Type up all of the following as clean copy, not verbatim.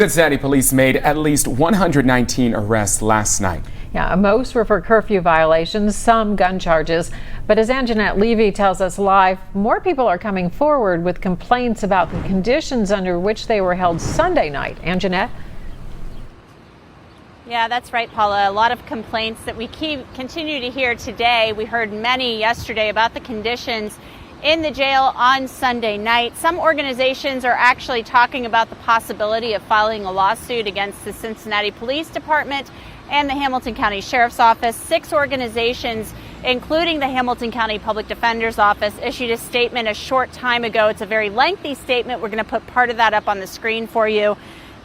Cincinnati police made at least 119 arrests last night. Yeah, most were for curfew violations, some gun charges. But as LEVY tells us live, more people are coming forward with complaints about the conditions under which they were held Sunday night. Angenette? Yeah, that's right, Paula. A lot of complaints that we continue to hear today. We heard many yesterday about the conditions in the jail on Sunday night. Some organizations are actually talking about the possibility of filing a lawsuit against the Cincinnati Police Department and the Hamilton County Sheriff's Office. 6 organizations, including the Hamilton County Public Defender's Office, issued a statement a short time ago. It's a very lengthy statement. We're going to put part of that up on the screen for you.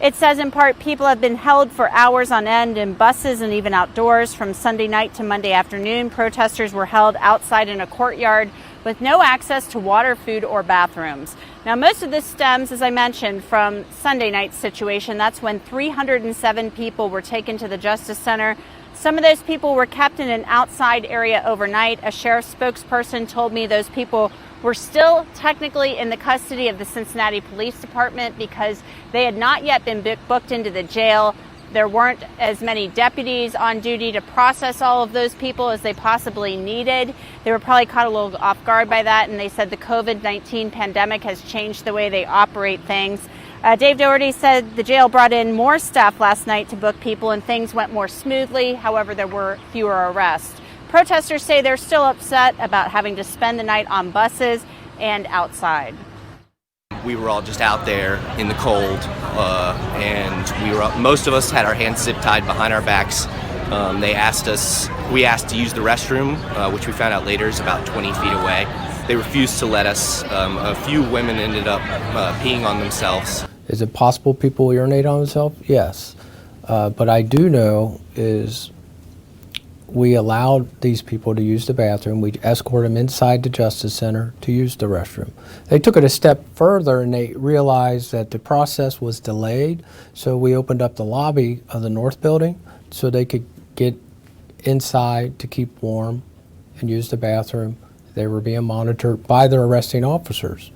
It says in part, people have been held for hours on end in buses and even outdoors from Sunday night to Monday afternoon. Protesters were held outside in a courtyard with no access to water, food, or bathrooms. Now, most of this stems, as I mentioned, from Sunday night's situation. That's when 307 people were taken to the Justice Center. Some of those people were kept in an outside area overnight. A sheriff's spokesperson told me those people were still technically in the custody of the Cincinnati Police Department because they had not yet been booked into the jail. There weren't as many deputies on duty to process all of those people as they possibly needed. They were probably caught a little off guard by that, and they said the COVID-19 pandemic has changed the way they operate things. Dave Doherty said the jail brought in more staff last night to book people and things went more smoothly. However, there were fewer arrests. Protesters say they're still upset about having to spend the night on buses and outside. We were all just out there in the cold, and most of us had our hands zip tied behind our backs. We asked to use the restroom, which we found out later is about 20 feet away. They refused to let us. A few women ended up peeing on themselves. Is it possible people urinate on themselves? Yes. But I do know is we allowed these people to use the bathroom. We escorted them inside the Justice Center to use the restroom. They took it a step further and they realized that the process was delayed, so we opened up the lobby of the North Building so they could get inside to keep warm and use the bathroom. They were being monitored by their arresting officers.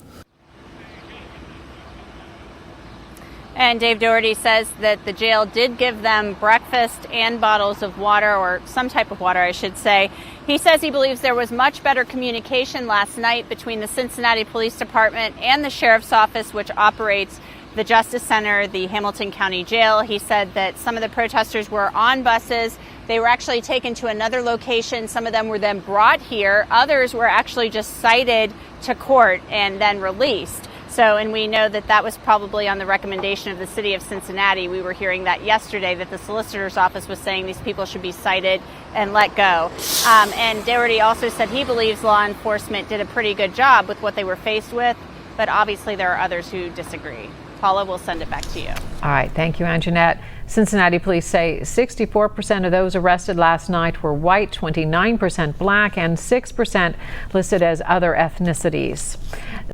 And Dave Doherty says that the jail did give them breakfast and bottles of water, or some type of water, I should say. He says he believes there was much better communication last night between the Cincinnati Police Department and the Sheriff's Office, which operates the Justice Center, the Hamilton County Jail. He said that some of the protesters were on buses. They were actually taken to another location. Some of them were then brought here. Others were actually just cited to court and then released. And we know that that was probably on the recommendation of the city of Cincinnati. We were hearing that yesterday, that the solicitor's office was saying these people should be cited and let go. And Doherty also said he believes law enforcement did a pretty good job with what they were faced with, but obviously there are others who disagree. Paula, we'll send it back to you. All right. Thank you, Angenette. Cincinnati police say 64% of those arrested last night were white, 29% black, and 6% listed as other ethnicities.